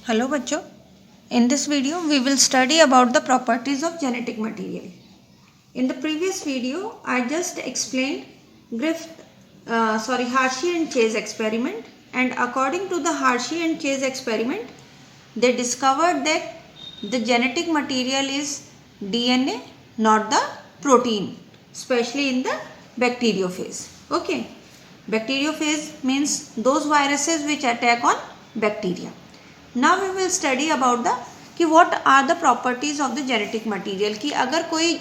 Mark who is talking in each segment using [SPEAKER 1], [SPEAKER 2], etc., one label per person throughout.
[SPEAKER 1] Hello बच्चों, in this video we will study about the properties of genetic material. In the previous video I just explained Hershey and Chase experiment, and according to the Hershey and Chase experiment they discovered that the genetic material is DNA, not the protein, especially in the bacteriophage. Okay, bacteriophage means those viruses which attack on bacteria. Now we will study about the कि what are the properties of the genetic material, कि अगर कोई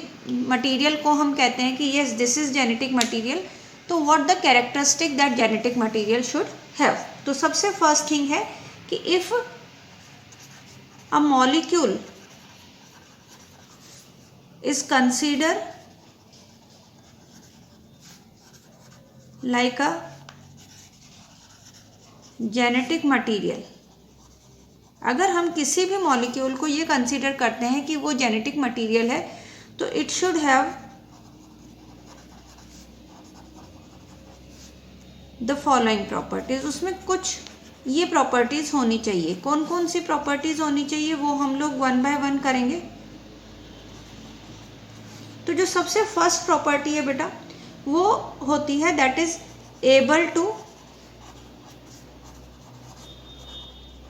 [SPEAKER 1] material को हम कहते हैं कि yes this is genetic material, तो what the characteristic that genetic material should have. तो सबसे first thing है कि if a molecule is considered like a genetic material, अगर हम किसी भी मॉलिक्यूल को ये कंसीडर करते हैं कि वो जेनेटिक मटेरियल है, तो it should have the following properties. उसमें कुछ ये प्रॉपर्टीज होनी चाहिए. कौन कौन सी प्रॉपर्टीज होनी चाहिए वो हम लोग वन बाय वन करेंगे. तो जो सबसे फर्स्ट प्रॉपर्टी है बेटा वो होती है that is able to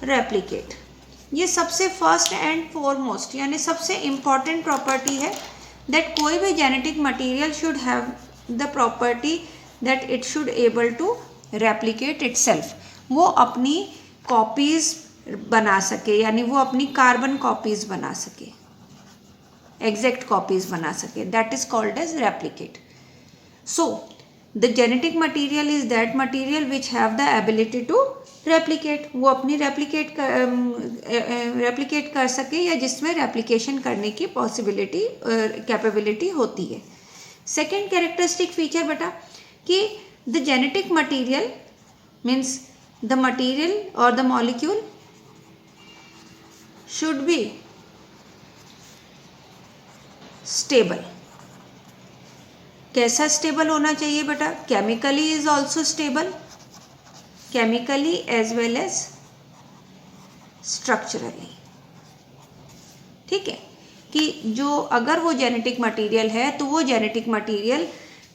[SPEAKER 1] replicate. ये सबसे फर्स्ट एंड फॉरमोस्ट यानी सबसे इम्पॉर्टेंट प्रॉपर्टी है दैट कोई भी genetic material should have the property that it should able to replicate itself. वो अपनी कॉपीज बना सके, यानी वो अपनी कार्बन कॉपीज बना सके, एग्जैक्ट कॉपीज बना सके. That is called as replicate. So the genetic material is that material which have the ability to replicate. वो अपनी रेप्लिकेट कर सके या जिसमें रेप्लिकेशन करने की पॉसिबिलिटी कैपेबिलिटी होती है. सेकेंड कैरेक्टरिस्टिक फीचर बेटा कि the genetic material means the material और the molecule should be stable. कैसा स्टेबल होना चाहिए बेटा? Chemically is also stable, chemically as well as structurally. ठीक है, कि जो अगर वो जेनेटिक मटेरियल है तो वो जेनेटिक मटेरियल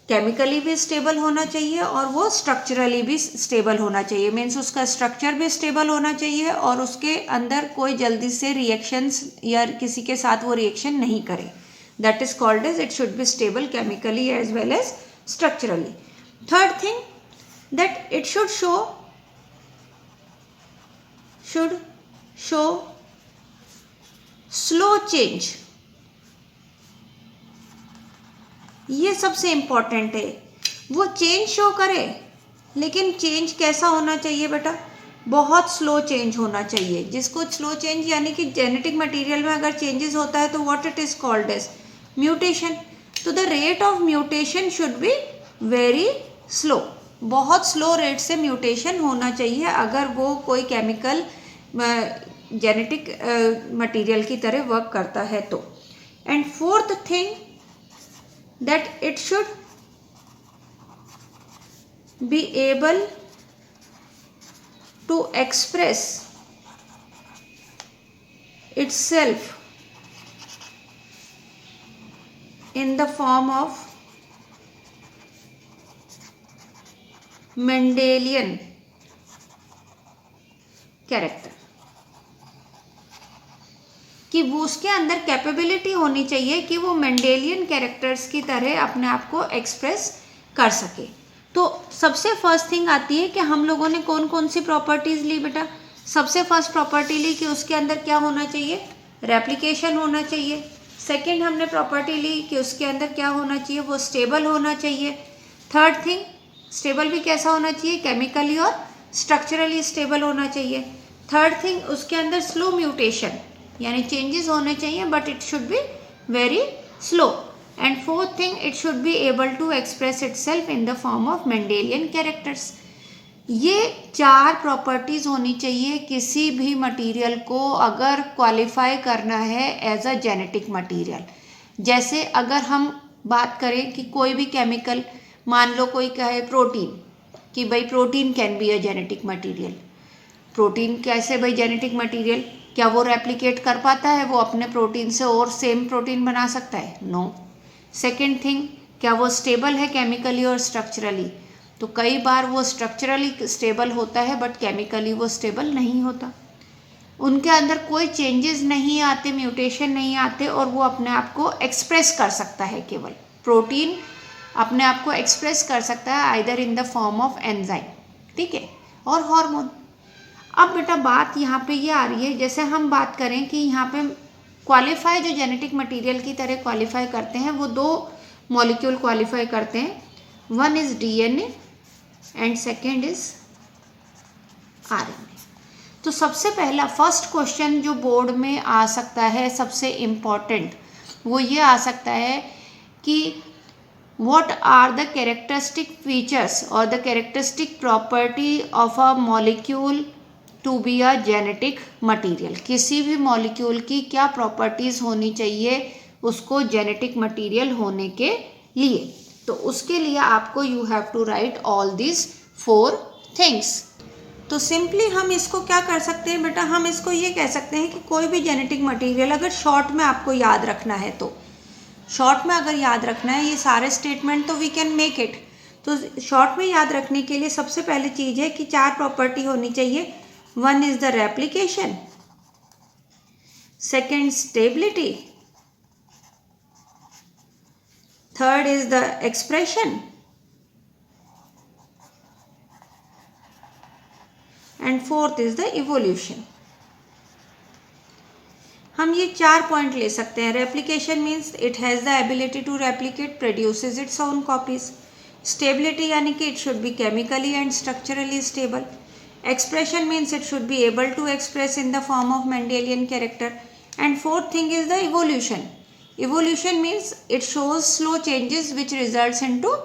[SPEAKER 1] केमिकली भी स्टेबल होना चाहिए और वो स्ट्रक्चरली भी स्टेबल होना चाहिए. मीन्स उसका स्ट्रक्चर भी स्टेबल होना चाहिए और उसके अंदर कोई जल्दी से रिएक्शंस या किसी के साथ वो रिएक्शन नहीं करे. That is called as it should be stable chemically as well as structurally. Third thing that it should show slow change. ये सबसे इंपॉर्टेंट है. वो चेंज शो करे, लेकिन चेंज कैसा होना चाहिए बेटा? बहुत स्लो चेंज होना चाहिए. जिसको स्लो चेंज यानी कि जेनेटिक मटेरियल में अगर चेंजेस होता है तो what it is called as mutation. तो the rate of mutation should be very slow. बहुत स्लो रेट से म्यूटेशन होना चाहिए अगर वो कोई केमिकल जेनेटिक मटेरियल की तरह वर्क करता है तो. And fourth thing that it should be able to express itself in the form of Mendelian character. कि वो उसके अंदर कैपेबिलिटी होनी चाहिए कि वो मेंडेलियन कैरेक्टर्स की तरह अपने आप को एक्सप्रेस कर सके. तो सबसे फर्स्ट थिंग आती है कि हम लोगों ने कौन कौन सी प्रॉपर्टीज ली बेटा? सबसे फर्स्ट प्रॉपर्टी ली कि उसके अंदर क्या होना चाहिए? रेप्लिकेशन होना चाहिए. सेकेंड हमने प्रॉपर्टी ली कि उसके अंदर क्या होना चाहिए? वो स्टेबल होना चाहिए. थर्ड थिंग स्टेबल भी कैसा होना चाहिए? केमिकली और स्ट्रक्चरली स्टेबल होना चाहिए. थर्ड थिंग उसके अंदर स्लो म्यूटेशन यानी चेंजेस होने चाहिए but it should be very slow. And fourth thing it should be able to express itself in the form of Mendelian characters. ये चार प्रॉपर्टीज होनी चाहिए किसी भी मटेरियल को अगर क्वालिफाई करना है एज अ जेनेटिक मटेरियल. जैसे अगर हम बात करें कि कोई भी केमिकल, मान लो कोई कहे प्रोटीन, कि भाई protein can be a genetic material, protein कैसे भाई जेनेटिक मटेरियल, क्या वो रेप्लिकेट कर पाता है, वो अपने प्रोटीन से और सेम प्रोटीन बना सकता है? नो। सेकेंड थिंग, क्या वो स्टेबल है केमिकली और स्ट्रक्चरली? तो कई बार वो स्ट्रक्चरली स्टेबल होता है बट केमिकली वो स्टेबल नहीं होता। उनके अंदर कोई चेंजेस नहीं आते, म्यूटेशन नहीं आते, और वो अपने आप को एक्सप्रेस कर सकता है, केवल प्रोटीन अपने आप को एक्सप्रेस कर सकता है either in the form of enzyme, ठीक है, और हार्मोन। अब बेटा बात यहाँ पे ये आ रही है, जैसे हम बात करें कि यहाँ पे क्वालिफाई जो जेनेटिक मटेरियल की तरह क्वालिफाई करते हैं, वो दो मॉलिक्यूल क्वालिफाई करते हैं, one is DNA and second is RNA. तो सबसे पहला फर्स्ट क्वेश्चन जो बोर्ड में आ सकता है, सबसे इम्पॉर्टेंट, वो ये आ सकता है कि what are the characteristic features or the characteristic property of a molecule to be a genetic material? किसी भी मॉलिक्यूल की क्या प्रॉपर्टीज होनी चाहिए उसको जेनेटिक मटेरियल होने के लिए? तो उसके लिए आपको you have to write all this 4 things. तो सिंपली हम इसको क्या कर सकते हैं बेटा, हम इसको ये कह सकते हैं कि कोई भी जेनेटिक मटेरियल अगर शॉर्ट में आपको याद रखना है, तो शॉर्ट में अगर याद रखना है ये सारे स्टेटमेंट, तो वी कैन मेक इट। तो शॉर्ट में याद रखने के लिए सबसे पहले चीज़ है कि 4 प्रॉपर्टी होनी चाहिए। One is the replication, second stability, third is the expression, and fourth is the evolution. हम ये 4 पॉइंट ले सकते हैं। Replication means it has the ability to replicate, produces its own copies. Stability यानी कि it should be chemically and structurally stable. Expression means it should be able to express in the form of Mendelian character. And fourth thing is the evolution. Evolution means it shows slow changes which results into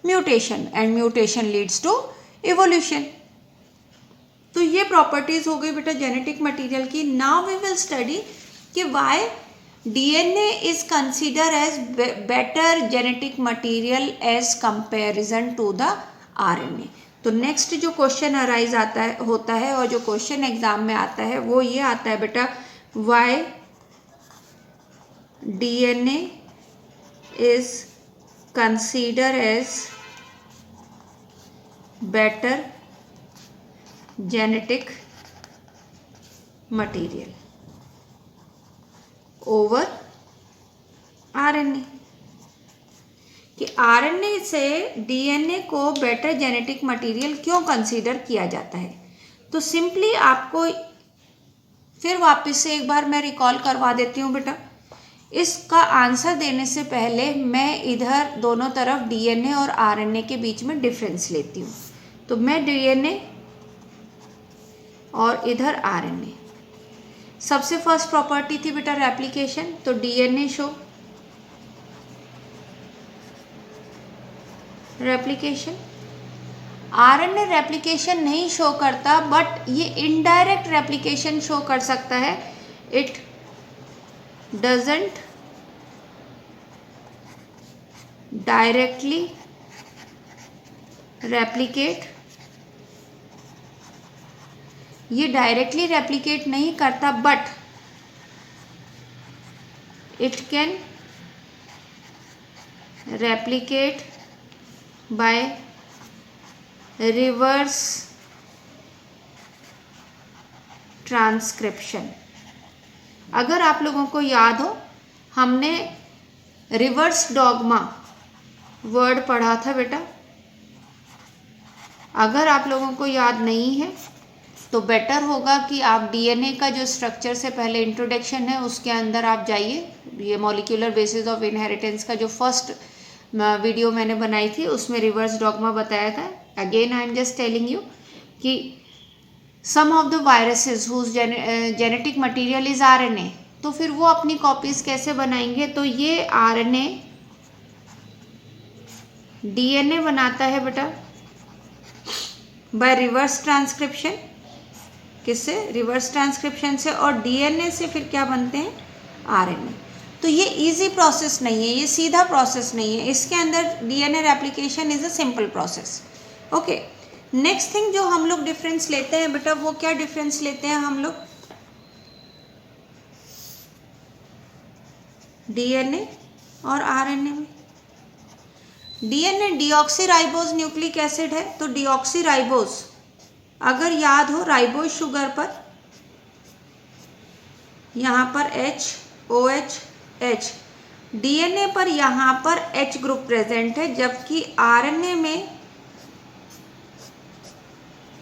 [SPEAKER 1] mutation, and mutation leads to evolution. तो ये properties हो गई बेटा genetic material की। Now we will study कि why DNA is consider as better genetic material as comparison to the RNA. तो next जो question arise होता है और जो क्वेश्चन एग्जाम में आता है वो ये आता है बेटा, why DNA is consider as better genetic material over RNA, कि आरएनए से डीएनए को बेटर जेनेटिक मटेरियल क्यों कंसीडर किया जाता है। तो सिंपली आपको फिर वापस से एक बार मैं रिकॉल करवा देती हूँ बेटा। इसका आंसर देने से पहले मैं इधर दोनों तरफ डीएनए और आरएनए के बीच में डिफरेंस लेती हूँ। तो मैं डीएनए और इधर आरएनए। सबसे फर्स्ट प्रॉपर्टी थी बेटा रेप्लिकेशन, तो DNA show replication. RNA replication नहीं शो करता बट ये इनडायरेक्ट रेप्लिकेशन शो कर सकता है। इट डजंट डायरेक्टली रेप्लिकेट, ये डायरेक्टली रेप्लिकेट नहीं करता but it can replicate by reverse transcription. अगर आप लोगों को याद हो, हमने रिवर्स डॉगमा वर्ड पढ़ा था बेटा। अगर आप लोगों को याद नहीं है तो बेटर होगा कि आप डीएनए का जो स्ट्रक्चर से पहले इंट्रोडक्शन है उसके अंदर आप जाइए। ये मॉलिक्यूलर बेसिस ऑफ इनहेरिटेंस का जो फर्स्ट वीडियो मैंने बनाई थी उसमें रिवर्स डॉगमा बताया था। Again I am just telling you कि some of the viruses whose genetic material is RNA, तो फिर वो अपनी कॉपीज कैसे बनाएंगे। तो ये आरएनए डीएनए बनाता है बेटा बाय रिवर्स ट्रांसक्रिप्शन। किससे? रिवर्स ट्रांसक्रिप्शन से। और डीएनए से फिर क्या बनते हैं? आरएनए। तो ये इजी प्रोसेस नहीं है, ये सीधा प्रोसेस नहीं है। इसके अंदर DNA replication is a simple process. Okay, next thing जो हम लोग डिफरेंस लेते हैं बेटा, वो क्या डिफरेंस लेते हैं हम लोग? डीएनए और आरएनए में। डीएनए डीऑक्सीराइबोज न्यूक्लिक एसिड है, तो डीऑक्सीराइबोज अगर याद हो राइबोज शुगर पर यहाँ पर H OH H, डीएनए पर यहाँ पर H ग्रुप प्रेजेंट है, जबकि आरएनए में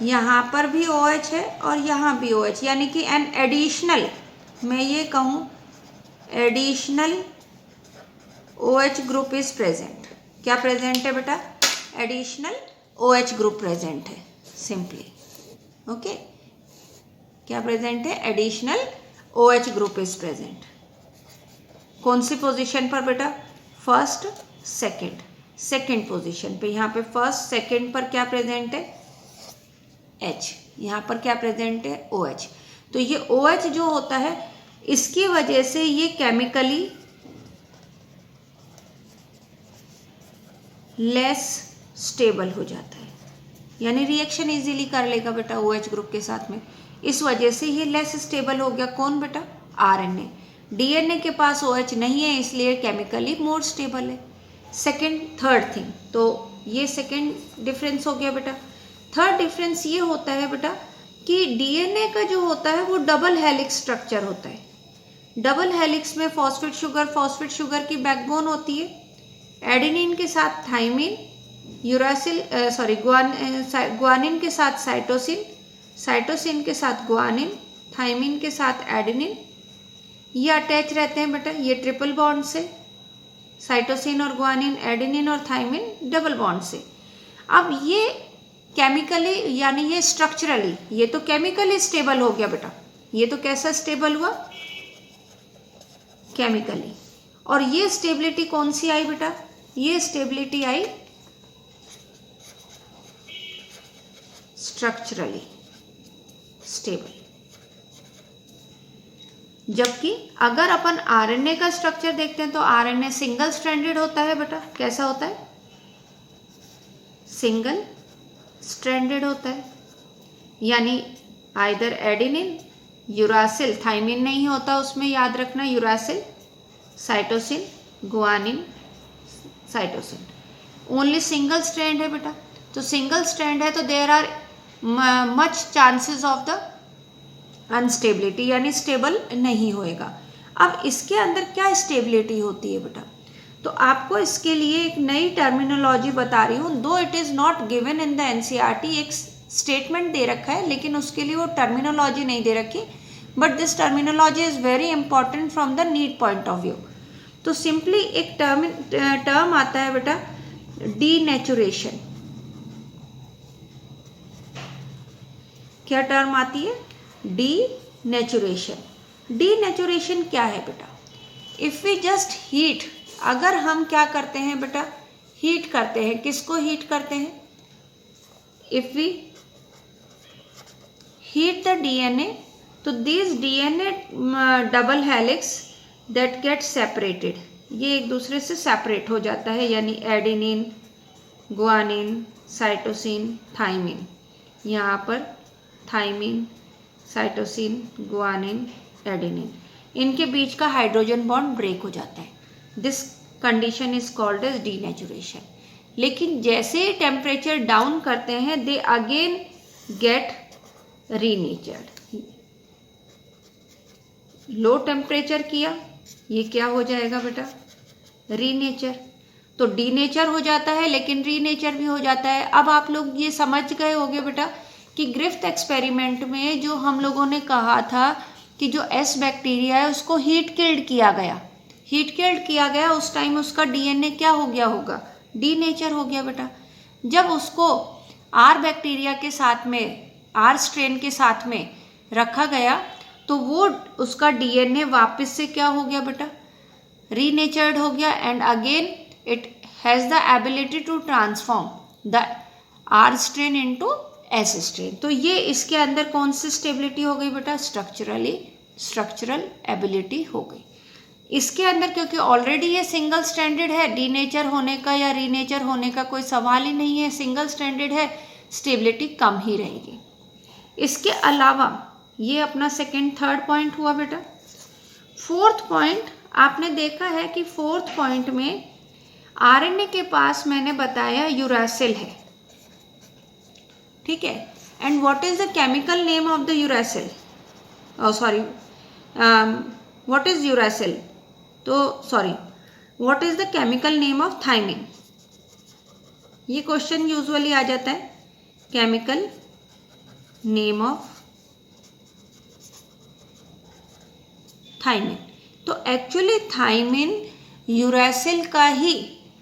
[SPEAKER 1] यहाँ पर भी OH है और यहाँ भी OH, यानी कि एन एडिशनल, मैं ये कहूँ additional OH group is present. क्या प्रेजेंट है बेटा? एडिशनल OH ग्रुप प्रेजेंट है, सिंपली। ओके, क्या प्रेजेंट है? Additional OH group is present. कौन सी पोजीशन पर बेटा? फर्स्ट सेकंड पोजीशन पे। यहाँ पे फर्स्ट सेकंड पर क्या प्रेजेंट है? H। यहाँ पर क्या प्रेजेंट है? OH। तो ये OH जो होता है, इसकी वजह से ये केमिकली लेस स्टेबल हो जाता है, यानी रिएक्शन इजीली कर लेगा बेटा OH ग्रुप के साथ में। इस वजह से ये लेस स्टेबल हो गया। कौन बेटा? आरएनए। डीएनए के पास OH नहीं है, इसलिए केमिकली मोर स्टेबल है। थर्ड थिंग, तो ये सेकेंड डिफरेंस हो गया बेटा। थर्ड डिफरेंस ये होता है बेटा कि डीएनए का जो होता है वो डबल हेलिक्स स्ट्रक्चर होता है। डबल हेलिक्स में फॉस्फेट शुगर की बैकबोन होती है, एडेनिन के साथ थाइमिन, ग्वानिन के साथ साइटोसिन के साथ ग्वानिन, थाइमिन के साथ एडेनिन, ये अटैच रहते हैं बेटा, ये ट्रिपल बॉन्ड से, साइटोसिन और ग्वानिन, एडेनिन और थाइमिन डबल बॉन्ड से। अब ये केमिकली यानी ये स्ट्रक्चरली, ये तो केमिकली स्टेबल हो गया बेटा। ये तो कैसा स्टेबल हुआ? केमिकली। और ये स्टेबिलिटी कौन सी आई बेटा? ये स्टेबिलिटी आई स्ट्रक्चरली स्टेबल। जबकि अगर अपन आरएनए का स्ट्रक्चर देखते हैं तो आरएनए सिंगल स्ट्रैंडेड होता है बेटा। कैसा होता है? सिंगल स्ट्रैंडेड होता है, यानी आइदर एडेनिन, यूरासिल, थाइमिन नहीं होता उसमें, याद रखना, uracil, cytosine, guanine, cytosine, only single strand है बेटा। तो सिंगल स्ट्रैंड है तो there are much chances of the unstability, यानी स्टेबल नहीं होएगा। अब इसके अंदर क्या स्टेबिलिटी होती है बेटा? तो आपको इसके लिए एक नई टर्मिनोलॉजी बता रही हूँ, दो it is not given in the NCERT. एक स्टेटमेंट दे रखा है लेकिन उसके लिए वो टर्मिनोलॉजी नहीं दे रखी, but this terminology is very important from the need point of view. तो सिंपली एक टर्म आता है बेटा, डीनेचुरेशन। क्या टर्म आती है? डीनेचुरेशन। डीनेचुरेशन क्या है बेटा? इफ वी जस्ट हीट, अगर हम क्या करते हैं बेटा? हीट करते हैं। किसको हीट करते हैं? If we heat the DNA, तो this DNA double helix that get separated, ये एक दूसरे से सेपरेट हो जाता है, यानी एडेनिन, गुआनिन, साइटोसिन, थाइमिन। यहाँ पर थाइमिन, साइटोसिन, गुआनिन, एडेनिन, इनके बीच का हाइड्रोजन बॉन्ड ब्रेक हो जाता है। This condition is called as denaturation. लेकिन जैसे ही टेम्परेचर डाउन करते हैं, they again get renatured. Low temperature किया, ये क्या हो जाएगा बेटा? रीनेचर। तो डीनेचर हो जाता है लेकिन रीनेचर भी हो जाता है। अब आप लोग ये समझ गए होंगे बेटा कि ग्रिफ्थ एक्सपेरिमेंट में जो हम लोगों ने कहा था कि जो एस बैक्टीरिया है उसको हीट किल्ड किया गया, उस टाइम उसका डीएनए क्या हो गया होगा? डीनेचर हो गया बेटा। जब उसको आर बैक्टीरिया के साथ में, आर स्ट्रेन के साथ में रखा गया, तो वो उसका डीएनए वापस से क्या हो गया बेटा? रीनेचर्ड हो गया, and again it has the ability to transform the R strain into S strain. तो ये इसके अंदर कौन सी स्टेबिलिटी हो गई बेटा? स्ट्रक्चरल एबिलिटी हो गई इसके अंदर, क्योंकि ऑलरेडी ये सिंगल स्ट्रैंडेड है। डीनेचर होने का या रीनेचर होने का कोई सवाल ही नहीं है, सिंगल स्ट्रैंडेड है, स्टेबिलिटी कम ही रहेगी। इसके अलावा ये अपना सेकेंड थर्ड पॉइंट हुआ बेटा। फोर्थ पॉइंट आपने देखा है कि फोर्थ पॉइंट में आरएनए के पास मैंने बताया यूरासिल है, ठीक है। And what is the chemical name of the uracil, sorry what is uracil, तो sorry what is the chemical name of thymine. ये क्वेश्चन यूजुअली आ जाता है, केमिकल नेम ऑफ थायमिन। तो एक्चुअली थायमिन यूरासिल का ही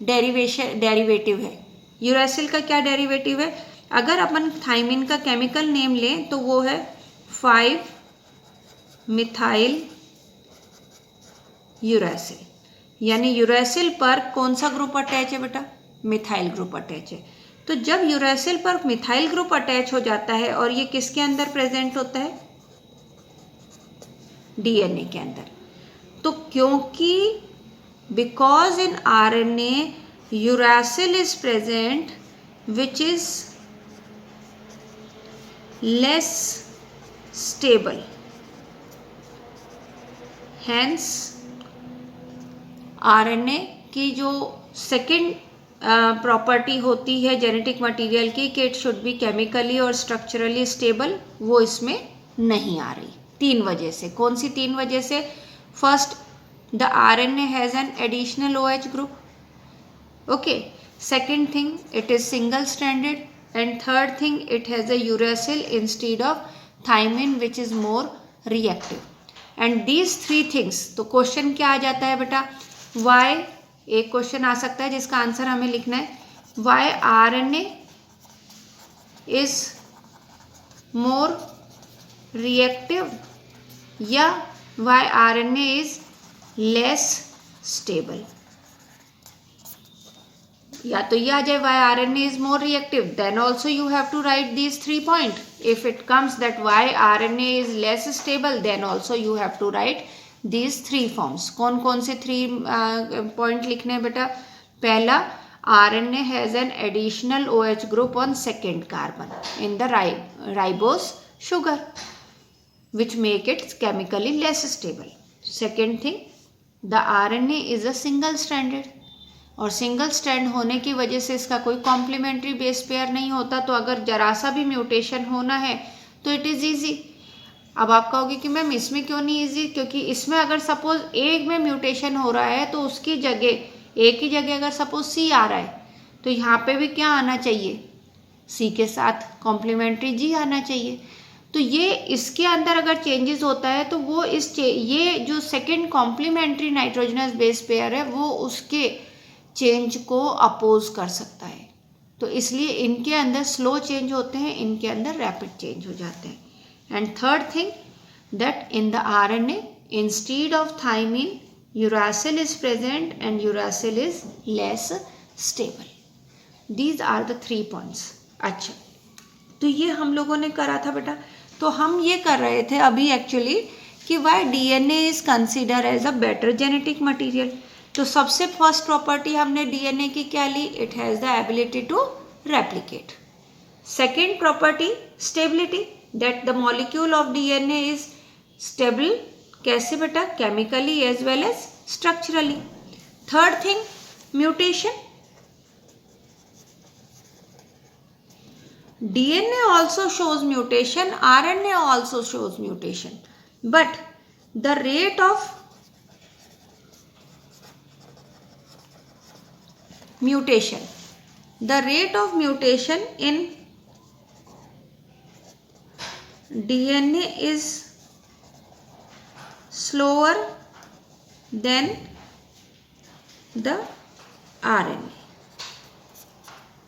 [SPEAKER 1] डेरिवेटिव है। Uracil का क्या डेरिवेटिव है? अगर अपन थायमिन का केमिकल नेम लें तो वो है 5-मिथाइल यूरासिल, यानी यूरासिल पर कौन सा ग्रुप अटैच है बेटा? मिथाइल ग्रुप अटैच है। तो जब यूरासिल पर मिथाइल ग्रुप अटैच हो जाता है और ये किसके अंदर प्रेजेंट होता है? डीएनए के अंदर। तो क्योंकि because in RNA uracil is present which is less stable, hence RNA की जो सेकेंड प्रॉपर्टी होती है जेनेटिक मटेरियल की कि इट शुड बी केमिकली और स्ट्रक्चरली स्टेबल, वो इसमें नहीं आ रही 3 वजह से। कौन सी 3 वजह से? First, the RNA has an additional OH group, okay. Second thing, it is single stranded, and third thing, it has a uracil instead of thymine which is more reactive. And these 3 things, तो question क्या आ जाता है बेटा? Y, एक question आ सकता है जिसका आंसर हमें लिखना है, why RNA is more reactive या why RNA is less stable. या तो ये आ जाए why RNA is more reactive, then also you have to write these 3 point. If it comes that why RNA is less stable, then also you have to write these 3 forms। कौन कौन से 3 point लिखने हैं बेटा? पहला, RNA has an additional OH group on second carbon in the ribose sugar which make it chemically less stable। Second thing, the RNA is a single stranded, और single strand होने की वजह से इसका कोई कॉम्प्लीमेंट्री बेस पेयर नहीं होता। तो अगर जरा सा भी म्यूटेशन होना है तो इट इज़ ईजी। अब आप कहोगे कि मैम इसमें क्यों नहीं इजी? क्योंकि इसमें अगर सपोज एक में म्यूटेशन हो रहा है तो उसकी जगह, एक ही जगह अगर सपोज C आ रहा है तो यहाँ पे भी क्या आना चाहिए? C के साथ कॉम्प्लीमेंट्री G आना चाहिए। तो ये इसके अंदर अगर चेंजेस होता है तो वो ये जो second complementary nitrogenous base pair है वो उसके चेंज को अपोज कर सकता है। तो इसलिए इनके अंदर स्लो चेंज होते हैं, इनके अंदर रैपिड चेंज हो जाते हैं। And third thing, that in the RNA instead of thymine uracil is present and uracil is less stable। These are the 3 points। अच्छा, तो ये हम लोगों ने करा था बेटा। तो हम ये कर रहे थे अभी एक्चुअली कि why DNA is considered as a better genetic material। तो सबसे फर्स्ट प्रॉपर्टी हमने DNA की क्या ली? It has the ability to replicate। Second property, stability, that the molecule of DNA is stable। कैसे बेटा? chemically as well as structurally। Third thing, mutation। DNA also shows mutation, RNA also shows mutation, but the rate of mutation, in DNA is slower than the RNA।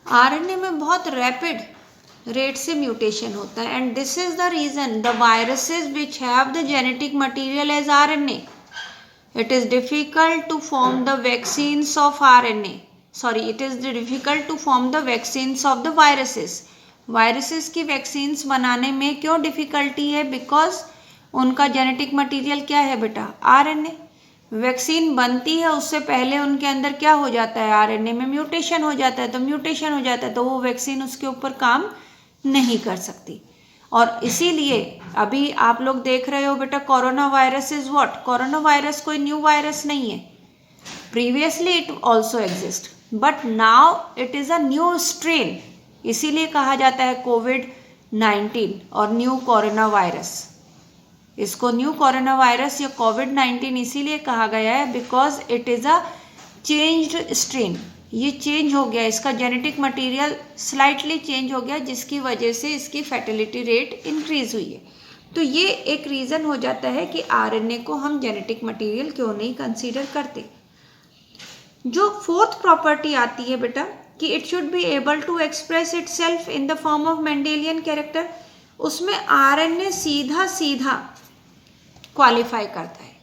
[SPEAKER 1] RNA में बहुत rapid rate से mutation होता है, and this is the reason the viruses which have the genetic material as RNA, it is difficult to form the vaccines of RNA, sorry, it is difficult to form the vaccines of the viruses। Viruses की vaccines बनाने में क्यों difficulty है? Because उनका genetic material क्या है बेटा? RNA। Vaccine बनती है उससे पहले उनके अंदर क्या हो जाता है? RNA में म्यूटेशन हो जाता है। तो म्यूटेशन हो जाता है तो वो वैक्सीन उसके ऊपर काम नहीं कर सकती। और इसीलिए अभी आप लोग देख रहे हो बेटा, corona virus is what, corona virus कोई न्यू वायरस नहीं है, previously it also exist but now it is a new strain, इसीलिए कहा जाता है कोविड-19 और न्यू कोरोना वायरस। इसको न्यू कोरोना वायरस या कोविड-19 इसीलिए कहा गया है because it is a changed strain, ये चेंज हो गया, इसका जेनेटिक मटेरियल स्लाइटली चेंज हो गया जिसकी वजह से इसकी फर्टिलिटी रेट इंक्रीज हुई है। तो ये एक रीज़न हो जाता है कि आरएनए को हम जेनेटिक मटेरियल क्यों नहीं कंसीडर करते। जो फोर्थ प्रॉपर्टी आती है बेटा कि it should be able to express itself in the form of Mendelian character, उसमें आरएनए सीधा सीधा क्वालिफाई करता है,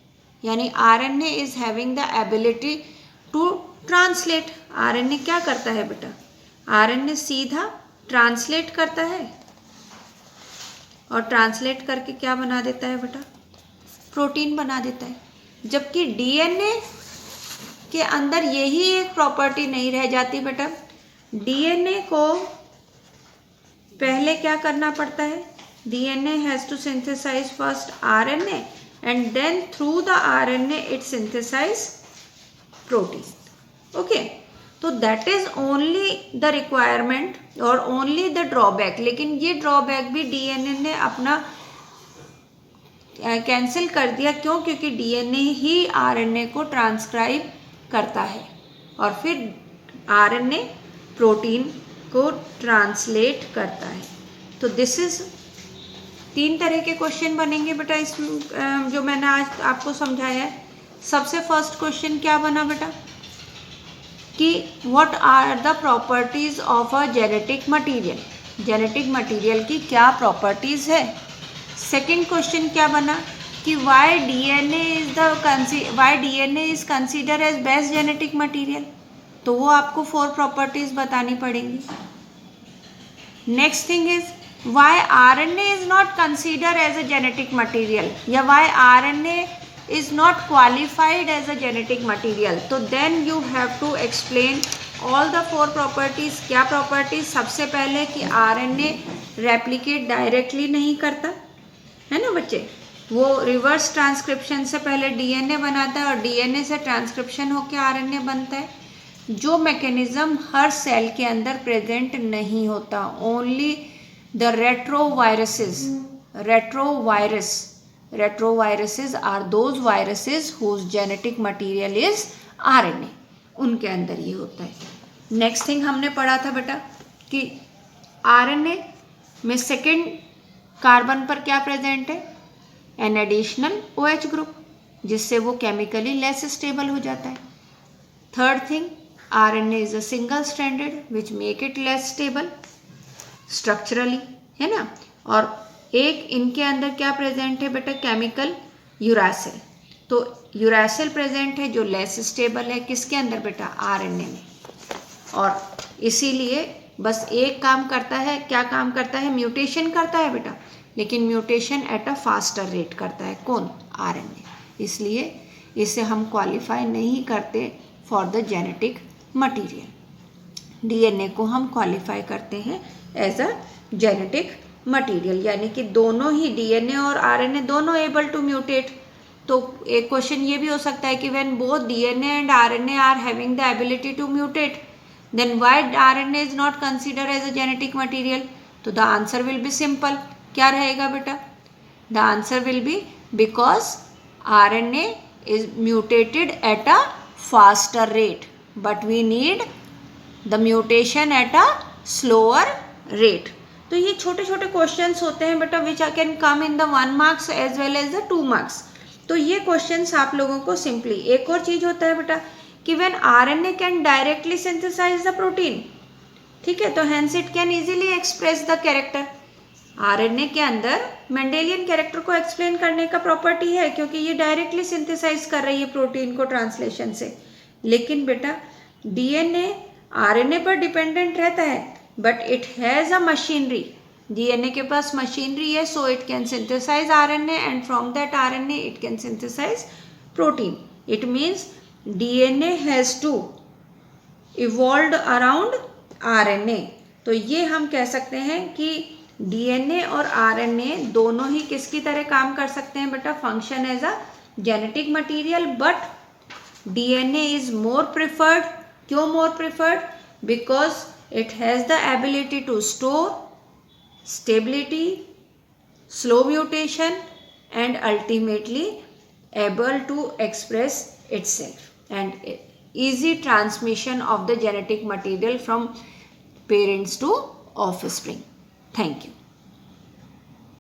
[SPEAKER 1] यानी RNA is having the ability to translate. RNA क्या करता है बेटा, आरएनए सीधा ट्रांसलेट करता है और ट्रांसलेट करके क्या बना देता है बेटा, प्रोटीन बना देता है। जबकि डीएनए के अंदर यही एक प्रॉपर्टी नहीं रह जाती बेटा, डीएनए को पहले क्या करना पड़ता है, DNA has to synthesize first RNA and then through the RNA it synthesize protein. Okay, तो that is only the requirement और ओनली द ड्रॉबैक, लेकिन ये ड्रॉबैक भी डीएनए ने अपना कैंसिल कर दिया। क्यों? क्योंकि डीएनए ही आरएनए को ट्रांसक्राइब करता है और फिर आरएनए प्रोटीन को ट्रांसलेट करता है। तो दिस इज 3 तरह के क्वेश्चन बनेंगे बेटा इस जो मैंने आज आपको समझाया है। सबसे फर्स्ट क्वेश्चन क्या बना बेटा कि what are the properties of a genetic material, genetic material की क्या प्रॉपर्टीज है। सेकंड क्वेश्चन क्या बना कि why DNA is consider as best genetic material, तो वो आपको 4 प्रॉपर्टीज बतानी पड़ेंगी। Next thing is why RNA is not consider as a genetic material या why RNA is not qualified as a genetic material, तो then you have to explain all the 4 properties। क्या properties? सबसे पहले कि RNA replicate directly नहीं करता है ना बच्चे, वो रिवर्स ट्रांसक्रिप्शन से पहले DNA बनाता है और DNA से ट्रांसक्रिप्शन होकर RNA बनता है, जो मैकेनिज्म हर सेल के अंदर प्रेजेंट नहीं होता। Only the retroviruses are those viruses whose genetic material is RNA, उनके अंदर ये होता है। नेक्स्ट थिंग हमने पढ़ा था बेटा कि RNA में सेकेंड कार्बन पर क्या प्रेजेंट है, एन एडिशनल OH ग्रुप, जिससे वो केमिकली लेस स्टेबल हो जाता है। Third thing, RNA is a single stranded which make it less stable structurally, है ना। और एक इनके अंदर क्या प्रेजेंट है बेटा, केमिकल यूरासिल, तो यूरासिल प्रेजेंट है जो लेस स्टेबल है किसके अंदर बेटा, आरएनए में। और इसीलिए बस एक काम करता है, क्या काम करता है, म्यूटेशन करता है बेटा, लेकिन mutation at a faster rate करता है, कौन, आरएनए। इसलिए इसे हम क्वालिफाई नहीं करते for the genetic material. DNA को हम क्वालिफाई करते हैं एज अ जेनेटिक मटेरियल, यानी कि दोनों ही डीएनए और आरएनए दोनों एबल टू म्यूटेट। तो एक क्वेश्चन ये भी हो सकता है कि when both DNA and RNA are having the ability to mutate then why RNA is not consider as a genetic material. तो the answer will be simple, क्या रहेगा बेटा, the answer will be because RNA is mutated at a faster rate but we need the mutation at a slower rate. तो ये छोटे छोटे questions होते हैं बेटा which I can come in the 1 marks as well as the 2 marks. तो ये questions आप लोगों को सिंपली, एक और चीज होता है बेटा कि when RNA can directly synthesise the protein, ठीक है, तो hence it can easily express the character. RNA के अंदर मेंडेलियन कैरेक्टर को एक्सप्लेन करने का प्रॉपर्टी है क्योंकि ये डायरेक्टली सिंथेसाइज कर रही है प्रोटीन को ट्रांसलेशन से। लेकिन बेटा डीएनए आरएनए पर डिपेंडेंट रहता है but it has a machinery, DNA के पास मशीनरी है, so it can synthesise RNA and from that RNA it can synthesise protein. It means DNA has to evolve around RNA. तो ये हम कह सकते हैं कि डीएनए और आरएनए दोनों ही किसकी तरह काम कर सकते हैं बेटा, function as a genetic material, but DNA is more preferred. क्यों more preferred? Because it has the ability to store, stability, slow mutation and ultimately able to express itself, and easy transmission of the genetic material from parents to offspring. Thank you.